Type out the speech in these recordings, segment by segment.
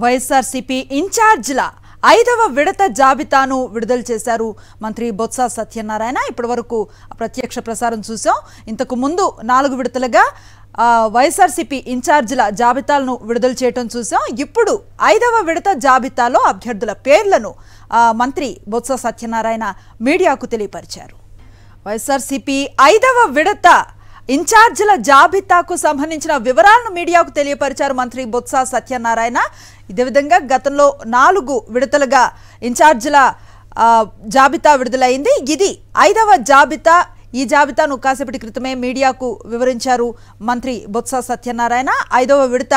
వైఎస్ఆర్సీపీ ఇన్ఛార్జిల 5వ విడత జాబితాను విడుదల చేశారు మంత్రి బొత్స సత్యనారాయణ. ఇప్పటివరకు ప్రత్యక్ష ప్రసారం చూసాం. ఇంతకు ముందు 4 విడతలుగా వైఎస్ఆర్సీపీ ఇన్ఛార్జిల జాబితాలను విడుదల చేయడం చూసాం. ఇప్పుడు 5వ విడత జాబితాలో అభ్యర్థుల పేర్లను మంత్రి బొత్స సత్యనారాయణ మీడియాకు తెలియపరిచారు. వైఎస్ఆర్సీపీ 5వ విడత ఇన్ఛార్జిల జాబితాకు సంబంధించిన వివరాలను మీడియాకు తెలియపరిచారు మంత్రి బొత్స సత్యనారాయణ. ఇదే విధంగా గతంలో 4 విడతలుగా ఇన్ఛార్జిల జాబితా విడుదలైంది. ఇది 5వ జాబితా. ఈ జాబితాను కాసేపటి క్రితమే మీడియాకు వివరించారు మంత్రి బొత్స సత్యనారాయణ. 5వ విడత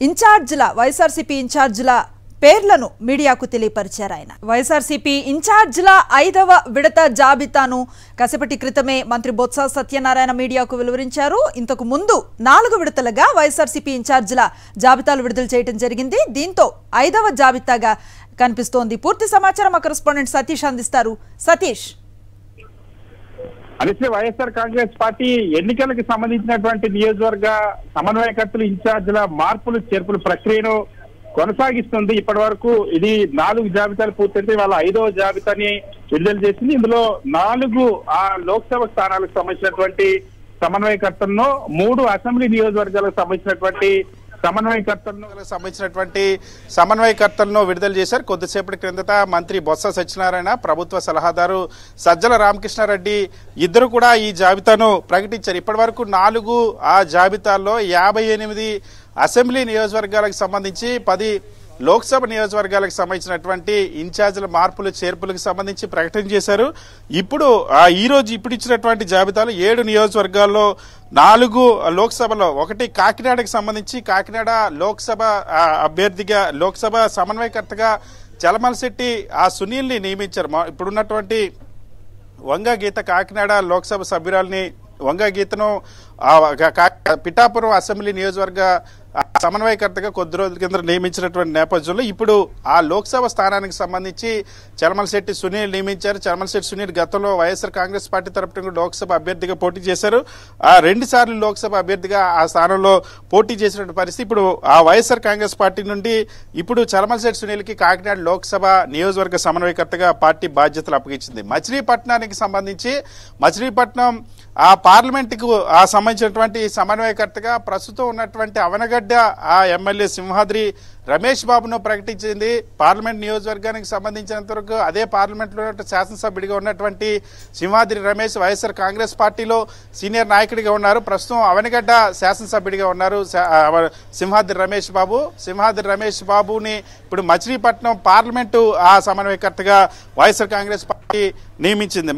ఇన్ఛార్జిల వైఎస్ఆర్సీపీ ఇన్ఛార్జిల పేర్లను మీడియాకు తెలియపరిచారు ఆయన. వైఎస్ఆర్సీపీ ఇన్ఛార్జిల 5వ విడత జాబితాను కాసేపటి క్రితమే మంత్రి బొత్స సత్యనారాయణ మీడియాకు వివరించారు. ఇంతకు ముందు 4 విడతలుగా వైఎస్ఆర్సీపీ ఇన్ఛార్జిల జాబితాలు విడుదల చేయడం జరిగింది. దీంతో 5వ జాబితాగా కనిపిస్తోంది. పూర్తి సమాచారం మా కరెస్పాండెంట్ సతీష్ అందిస్తారు. సతీష్, అనిసే వైఎస్ఆర్ కాంగ్రెస్ పార్టీ ఎన్నికలకు సంబంధించినటువంటి నియోజకవర్గ సమన్వయకర్తలు ఇన్ఛార్జిల మార్పులు చేర్పుల ప్రక్రియను కొనసాగిస్తుంది. ఇప్పటి వరకు ఇది 4 జాబితాలు పూర్తయితే వాళ్ళ 5వ జాబితాని విడుదల చేసింది. ఇందులో 4 లోక్సభ స్థానాలకు సంబంధించినటువంటి సమన్వయకర్తలను, 3 అసెంబ్లీ నియోజకవర్గాలకు సంబంధించినటువంటి సమన్వయకర్తలను విడుదల చేశారు. కొద్దిసేపటి క్రిందట మంత్రి బొత్స సత్యనారాయణ, ప్రభుత్వ సలహాదారు సజ్జల రామకృష్ణారెడ్డి ఇద్దరు కూడా ఈ జాబితాను ప్రకటించారు. ఇప్పటి వరకు 4 జాబితాల్లో 58 అసెంబ్లీ నియోజకవర్గాలకు సంబంధించి 10 లోక్సభ నియోజకవర్గాలకు సంబంధించినటువంటి ఇన్ఛార్జీల మార్పులు చేర్పులకు సంబంధించి ప్రకటన చేశారు. ఇప్పుడు ఇప్పుడు ఇచ్చినటువంటి జాబితాలో 7 నియోజకవర్గాల్లో 4 లోక్సభలో 1 కాకినాడకు సంబంధించి కాకినాడ లోక్సభ అభ్యర్థిగా లోక్సభ సమన్వయకర్తగా చలమలశెట్టి సునీల్ని నియమించారు. ఇప్పుడున్నటువంటి వంగ గీత కాకినాడ లోక్సభ సభ్యురాలని వంగ గీతను పిఠాపురం అసెంబ్లీ నియోజకవర్గ సమన్వయకర్తగా కొద్ది రోజుల కింద నియమించినటువంటి నేపథ్యంలో ఇప్పుడు ఆ లోక్సభ స్థానానికి సంబంధించి చలమలశెట్టి సునీల్ నియమించారు. చలమలశెట్టి సునీల్ గతంలో వైఎస్ఆర్ కాంగ్రెస్ పార్టీ తరపున లోక్సభ అభ్యర్థిగా పోటీ చేశారు. 2 సార్లు లోక్సభ అభ్యర్థిగా ఆ స్థానంలో పోటీ చేసినటువంటి పరిస్థితి. ఇప్పుడు ఆ వైఎస్ఆర్ కాంగ్రెస్ పార్టీ నుండి ఇప్పుడు చలమలశెట్టి సునీల్కి కాకినాడ లోక్సభ నియోజకవర్గ సమన్వయకర్తగా పార్టీ బాధ్యతలు అప్పగించింది. మచిలీపట్నానికి సంబంధించి మచిలీపట్నం పార్లమెంటుకు సంబంధించినటువంటి సమన్వయకర్తగా ప్రస్తుతం ఉన్నటువంటి అవనగడ్డ ఎమ్మెల్యే సింహాద్రి రమేష్ బాబును ప్రకటించింది. పార్లమెంట్ నియోజకవర్గానికి సంబంధించినంత వరకు అదే పార్లమెంట్ లో శాసనసభ్యుడిగా ఉన్నటువంటి సింహాద్రి రమేష్ వైఎస్ఆర్ కాంగ్రెస్ పార్టీలో సీనియర్ నాయకుడిగా ఉన్నారు. ప్రస్తుతం అవనగడ్డ శాసనసభ్యుడిగా ఉన్నారు సింహాద్రి రమేష్ బాబు. సింహాద్రి రమేష్ బాబుని ఇప్పుడు మచిలీపట్నం పార్లమెంటు సమన్వయకర్తగా వైఎస్ఆర్ కాంగ్రెస్ పార్టీ నియమించింది.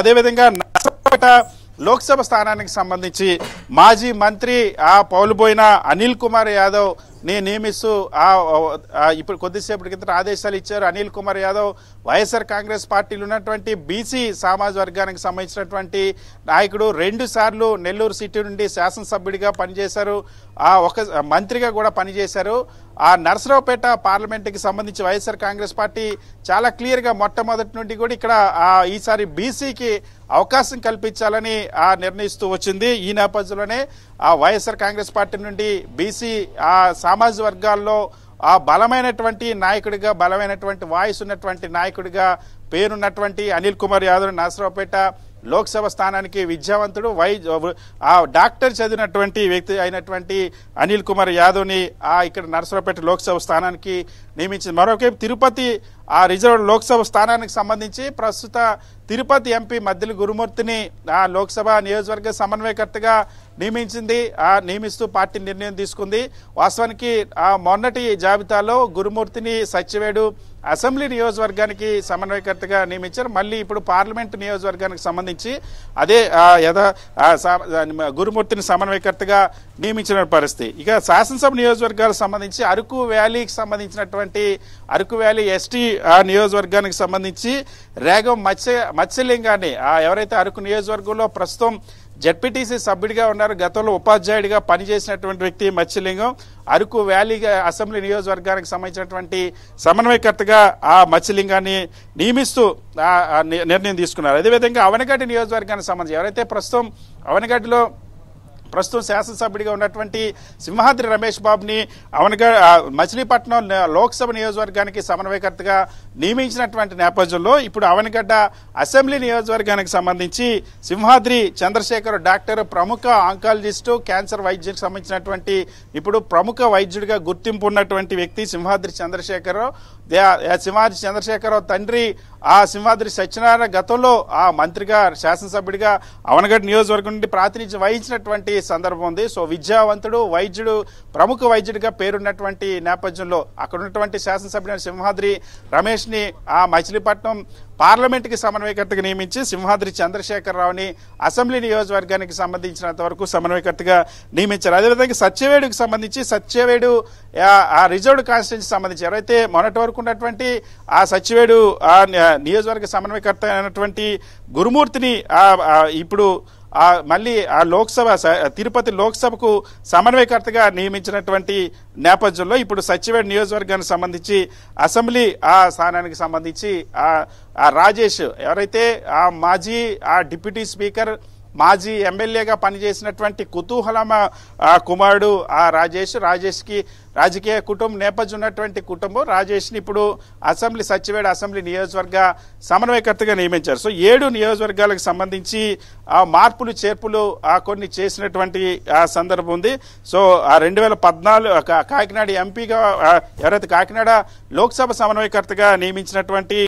అదేవిధంగా నర్సరావుపేట లోక్సభ స్థానానికి సంబంధించి మాజీ మంత్రి పౌలుబోయిన అనిల్ కుమార్ యాదవ్ ని నియమిస్తూ ఇప్పుడు కొద్దిసేపటి కింద ఆదేశాలు ఇచ్చారు. అనిల్ కుమార్ యాదవ్ వైఎస్ఆర్ కాంగ్రెస్ పార్టీలో ఉన్నటువంటి బీసీ సామాజిక వర్గానికి సంబంధించినటువంటి నాయకుడు. 2 సార్లు నెల్లూరు సిటీ నుండి శాసనసభ్యుడిగా పనిచేశారు. ఒక మంత్రిగా కూడా పనిచేశారు. నర్సరావుపేట పార్లమెంటుకి సంబంధించి వైఎస్ఆర్ కాంగ్రెస్ పార్టీ చాలా క్లియర్ గా మొట్టమొదటి నుండి కూడా ఇక్కడ ఈసారి బీసీకి అవకాశం కల్పించాలని నిర్ణయిస్తూ వచ్చింది. ఈ నేపథ్యంలోనే వైఎస్ఆర్ కాంగ్రెస్ పార్టీ నుండి బీసీ సామాజిక వర్గాల్లో బలమైనటువంటి నాయకుడిగా, బలమైనటువంటి వాయిస్ ఉన్నటువంటి నాయకుడిగా పేరున్నటువంటి అనిల్ కుమార్ యాదవ్ నర్సరావుపేట లోక్సభ స్థానానికి విద్యావంతుడు డాక్టర్ చదివినటువంటి వ్యక్తి అయినటువంటి అనిల్ కుమార్ యాదవ్ ని ఇక్కడ నర్సరావుపేట లోక్సభ స్థానానికి నియమించింది. మరొకవైపు తిరుపతి రిజర్వ్ లోక్సభ స్థానానికి సంబంధించి ప్రస్తుత తిరుపతి ఎంపీ మద్దిలి గురుమూర్తిని లోక్సభ నియోజకవర్గ సమన్వయకర్తగా నియమించింది. నియమిస్తూ పార్టీ నిర్ణయం తీసుకుంది. వాస్తవానికి మొన్నటి జాబితాలో గురుమూర్తిని సత్యవేడు అసెంబ్లీ నియోజకవర్గానికి సమన్వయకర్తగా నియమించారు. మళ్ళీ ఇప్పుడు పార్లమెంటు నియోజకవర్గానికి సంబంధించి అదే గురుమూర్తిని సమన్వయకర్తగా నియమించిన పరిస్థితి. ఇక శాసనసభ నియోజకవర్గాలకు సంబంధించి అరకు వ్యాలీకి సంబంధించినటువంటి అరకు వ్యాలీ ఎస్టీ నియోజకవర్గానికి సంబంధించి రేగం మత్స్యలింగాన్ని ఎవరైతే అరకు నియోజకవర్గంలో ప్రస్తుతం జెడ్పీటీసీ సభ్యుడిగా ఉన్నారు, గతంలో ఉపాధ్యాయుడిగా పనిచేసినటువంటి వ్యక్తి మత్స్యలింగం అరకు వ్యాలీ అసెంబ్లీ నియోజకవర్గానికి సంబంధించినటువంటి సమన్వయకర్తగా మత్స్యలింగాన్ని నియమిస్తూ నిర్ణయం తీసుకున్నారు. అదేవిధంగా అవనగడ్డ నియోజకవర్గానికి సంబంధించి ఎవరైతే ప్రస్తుతం అవనగడ్డలో ప్రస్తుతం శాసనసభ్యుడిగా ఉన్నటువంటి సింహాద్రి రమేష్ బాబుని మచిలీపట్నం లోక్సభ నియోజకవర్గానికి సమన్వయకర్తగా నియమించినటువంటి నేపథ్యంలో ఇప్పుడు అవనిగడ్డ అసెంబ్లీ నియోజకవర్గానికి సంబంధించి సింహాద్రి చంద్రశేఖర్ డాక్టర్ ప్రముఖ ఆంకాలజిస్టు క్యాన్సర్ వైద్యునికి సంబంధించినటువంటి ఇప్పుడు ప్రముఖ వైద్యుడిగా గుర్తింపు ఉన్నటువంటి వ్యక్తి సింహాద్రి చంద్రశేఖరరావు. సింహాద్రి చంద్రశేఖరరావు తండ్రి సింహాద్రి సత్యనారాయణ గతంలో మంత్రిగా శాసనసభ్యుడిగా అవనగడ్డ నియోజకవర్గం నుండి ప్రాతినిధ్యం వహించినటువంటి సందర్భం ఉంది. సో విద్యావంతుడు, వైద్యుడు, ప్రముఖ వైద్యుడిగా పేరున్నటువంటి నేపథ్యంలో అక్కడ ఉన్నటువంటి శాసనసభ్యుడు సింహాద్రి రమేష్ ని మచిలీపట్నం పార్లమెంట్ కి సమన్వయకర్తగా నియమించి సింహాద్రి చంద్రశేఖరరావుని అసెంబ్లీ నియోజకవర్గానికి సంబంధించినంత వరకు సమన్వయకర్తగా నియమించారు. అదేవిధంగా సత్యవేడుకి సంబంధించి సత్యవేడు రిజర్వ్డ్ కాన్స్టిట్యూన్సీ సంబంధించి ఎవరైతే మొన్నటి వరకు ఉన్నటువంటి సత్యవేడు నియోజకవర్గ సమన్వయకర్త అయినటువంటి గురుమూర్తిని ఇప్పుడు మళ్ళీ లోక్సభ తిరుపతి లోక్సభకు సమన్వయకర్తగా నియమించినటువంటి నేపథ్యంలో ఇప్పుడు సచివేడ్ నియోజకవర్గానికి సంబంధించి అసెంబ్లీ స్థానానికి సంబంధించి రాజేష్ ఎవరైతే మాజీ డిప్యూటీ స్పీకర్ మాజీ ఎమ్మెల్యేగా పనిచేసినటువంటి కుతూహలమ కుమారుడు రాజేష్ కి రాజకీయ కుటుంబం నేపథ్యం ఉన్నటువంటి కుటుంబం రాజేష్ ని ఇప్పుడు సచివేడ్ అసెంబ్లీ నియోజకవర్గ సమన్వయకర్తగా నియమించారు. సో 7 నియోజకవర్గాలకు సంబంధించి మార్పులు చేర్పులు కొన్ని చేసినటువంటి సందర్భం ఉంది. సో 2014 కాకినాడ ఎంపీగా ఎవరైతే కాకినాడ లోక్సభ సమన్వయకర్తగా నియమించినటువంటి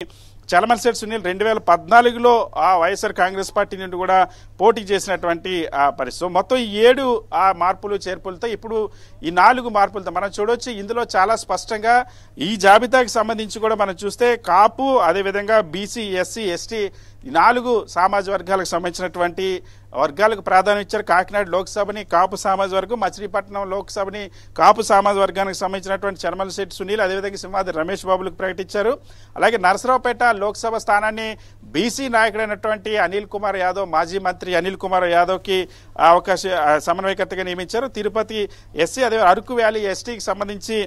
చలమలశెట్టి సునీల్ 2014లో వైఎస్ఆర్ కాంగ్రెస్ పార్టీ నుండి కూడా పోటీ చేసినటువంటి పరిస్థితి. మొత్తం 7 మార్పులు చేర్పులతో ఇప్పుడు ఈ 4 మార్పులతో మనం చూడొచ్చు. ఇందులో చాలా స్పష్టంగా ఈ జాబితాకి సంబంధించి కూడా మనం చూస్తే కాపు, అదేవిధంగా బీసీ, ఎస్సీ, ఎస్టీ 4 సామాజిక వర్గాలకు సంబంధించినటువంటి వర్గాలకు ప్రాధాన్యం ఇచ్చారు. కాకినాడ లోక్సభని కాపు సామాజిక వర్గం, మచిలీపట్నం లోక్సభని కాపు సామాజిక వర్గానికి సంబంధించినటువంటి చలమలశెట్టి సునీల్, అదేవిధంగా సింహాద్రి రమేష్ బాబులకు ప్రకటించారు. అలాగే నరసరావుపేట లోక్సభ స్థానాన్ని బీసీ నాయకుడైనటువంటి అనిల్ కుమార్ యాదవ్, మాజీ మంత్రి అనిల్ కుమార్ యాదవ్ కి సమన్వయకర్తగా నియమించారు. తిరుపతి ఎస్సీ, అదే అరకు వ్యాలీ ఎస్టీకి సంబంధించి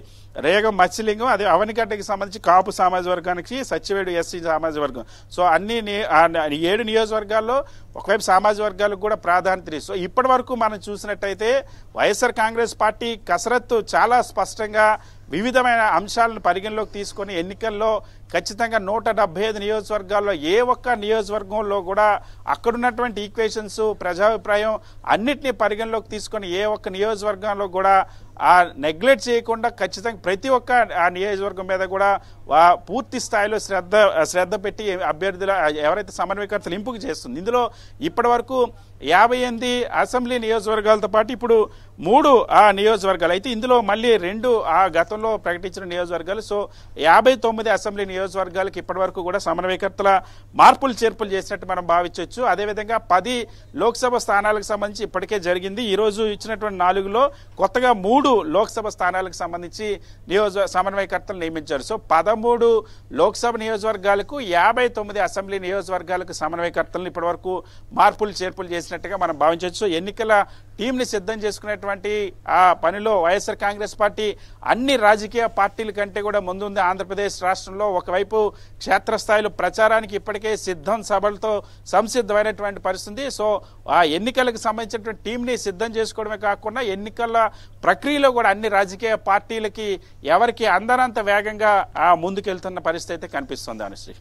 రేగం మత్స్యలింగం, అదే అవనిగడ్డకి సంబంధించి కాపు సామాజిక వర్గానికి సత్యవేడు ఎస్సీ సామాజిక వర్గం. సో అన్ని 7 నియోజకవర్గాల్లో ఒకవైపు సామాజిక వర్గాలకు కూడా ప్రాధాన్యత. సో ఇప్పటి వరకు మనం చూసినట్టయితే వైఎస్ఆర్ కాంగ్రెస్ పార్టీ కసరత్తు చాలా స్పష్టంగా వివిధమైన అంశాలను పరిగణలోకి తీసుకొని ఎన్నికల్లో ఖచ్చితంగా 175 నియోజకవర్గాల్లో ఏ ఒక్క నియోజకవర్గంలో కూడా అక్కడున్నటువంటి ఈక్వేషన్స్, ప్రజాభిప్రాయం అన్నిటినీ పరిగణలోకి తీసుకొని ఏ ఒక్క నియోజకవర్గంలో కూడా నెగ్లెక్ట్ చేయకుండా ఖచ్చితంగా ప్రతి ఒక్క నియోజకవర్గం మీద కూడా పూర్తి స్థాయిలో శ్రద్ధ పెట్టి అభ్యర్థుల ఎవరైతే సమన్వయకర్తలు ఎంపిక చేస్తుంది. ఇందులో ఇప్పటి వరకు 58 అసెంబ్లీ నియోజకవర్గాలతో పాటు ఇప్పుడు 3 నియోజకవర్గాలు అయితే ఇందులో మళ్ళీ 2 గతంలో ప్రకటించిన నియోజకవర్గాలు. సో 59 అసెంబ్లీ నియోజకవర్గాలకు ఇప్పటి వరకు కూడా సమన్వయకర్తల మార్పులు చేర్పులు చేసినట్టు మనం భావించవచ్చు. అదేవిధంగా 10 లోక్సభ స్థానాలకు సంబంధించి ఇప్పటికే జరిగింది. ఈ రోజు ఇచ్చినటువంటి 4లో కొత్తగా 3 లోక్సభ స్థానాలకు సంబంధించి సమన్వయకర్తలు నియమించారు. సో 13 లోక్సభ నియోజకవర్గాలకు 59 అసెంబ్లీ నియోజకవర్గాలకు సమన్వయకర్తలను ఇప్పటి వరకు మార్పులు చేర్పులు చేసినట్టుగా మనం భావించవచ్చు. ఎన్నికల టీంని సిద్ధం చేసుకునేటువంటి పనిలో వైఎస్ఆర్ కాంగ్రెస్ పార్టీ అన్ని రాజకీయ పార్టీల కంటే కూడా ముందుంది. ఆంధ్రప్రదేశ్ రాష్ట్రంలో ఒకవైపు క్షేత్రస్థాయిలో ప్రచారానికి ఇప్పటికే సభలతో సంసిద్ధమైనటువంటి పరిస్థితి. సో ఎన్నికలకు సంబంధించినటువంటి టీంని సిద్ధం చేసుకోవడమే కాకుండా ఎన్నికల ప్రక్రియలో కూడా అన్ని రాజకీయ పార్టీలకి ఎవరికి అందనంత వేగంగా ముందుకెళ్తున్న పరిస్థితి అయితే కనిపిస్తుంది అనుశ్రీ.